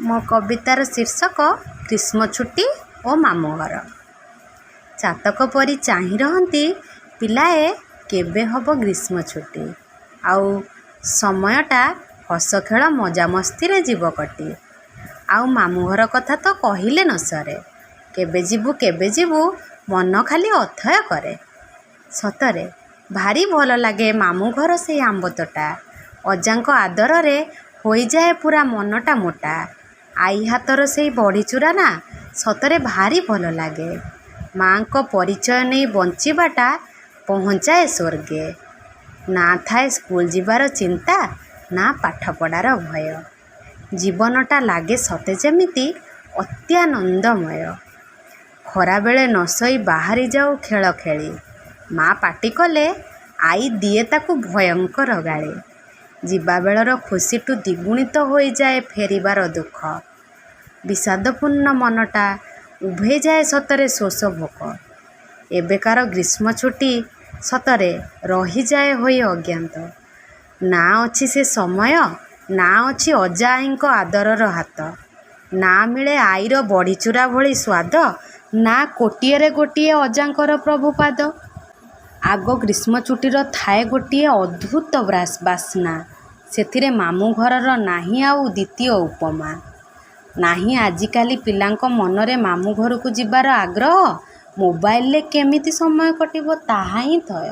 ମୋ କବିତାର ଶୀର୍ଷକ ଗ୍ରୀଷ୍ମ ଛୁଟି ଓ ମାମୁଁ ଘର। ଚାତକ ପରି ଚାହିଁ ରହନ୍ତି ପିଲାଏ କେବେ ହେବ ଗ୍ରୀଷ୍ମ ଛୁଟି, ଆଉ ସମୟଟା ହସ ଖେଳ ମଜାମସ୍ତିରେ ଯିବ କଟି। ଆଉ ମାମୁଁ ଘର କଥା ତ କହିଲେ ନ ସରେ, କେବେ ଯିବୁ ମନ ଖାଲି ଅଥୟ କରେ। ସତରେ ଭାରି ଭଲ ଲାଗେ ମାମୁଁ ଘର ସେଇ ଆମ୍ବ ତୋଟା, ଅଜାଙ୍କ ଆଦରରେ ହୋଇଯାଏ ପୁରା ମନଟା ମୋଟା। ଆଈ ହାତର ସେଇ ବଢ଼ିଚୁରା ନା ସତରେ ଭାରି ଭଲ ଲାଗେ, ମା'ଙ୍କ ପରିଚୟ ନେଇ ବଞ୍ଚିବାଟା ପହଞ୍ଚାଏ ସ୍ୱର୍ଗେ। ନା ଥାଏ ସ୍କୁଲ ଯିବାର ଚିନ୍ତା, ନା ପାଠପଢ଼ାର ଭୟ, ଜୀବନଟା ଲାଗେ ସତେ ଯେମିତି ଅତ୍ୟାନନ୍ଦମୟ। ଖରାବେଳେ ନ ଶୋଇ ବାହାରି ଯାଉ ଖେଳ ଖେଳି, ମା' ପାଟି କଲେ ଆଈ ଦିଏ ତାକୁ ଭୟଙ୍କର ଗାଳି। ଯିବାବେଳର ଖୁସିଠୁ ଦ୍ୱିଗୁଣିତ ହୋଇଯାଏ ଫେରିବାର ଦୁଃଖ, ବିଷାଦପୂର୍ଣ୍ଣ ମନଟା ଉଭେଇଯାଏ ସତରେ ଶୋଷ ଭୋକ। ଏବେକାର ଗ୍ରୀଷ୍ମ ଛୁଟି ସତରେ ରହିଯାଏ ହୋଇ ଅଜ୍ଞାତ, ନା ଅଛି ସେ ସମୟ, ନା ଅଛି ଅଜା ଆଈଙ୍କ ଆଦରର ହାତ, ନା ମିଳେ ଆଈର ବଢ଼ିଚୁରା ଭଳି ସ୍ୱାଦ, ନା କୋଟିଏରେ ଗୋଟିଏ ଅଜାଙ୍କର ପ୍ରଭୁପାଦ। ଆଗ ଗ୍ରୀଷ୍ମ ଛୁଟିର ଥାଏ ଗୋଟିଏ ଅଦ୍ଭୁତ ବାସ୍ନା, ସେଥିରେ ମାମୁଁ ଘରର ନାହିଁ ଆଉ ଦ୍ୱିତୀୟ ଉପମା। ନାହିଁ ଆଜିକାଲି ପିଲାଙ୍କ ମନରେ ମାମୁଁ ଘରକୁ ଯିବାର ଆଗ୍ରହ, ମୋବାଇଲରେ କେମିତି ସମୟ କଟିବ ତାହା ହିଁ ଥୟ।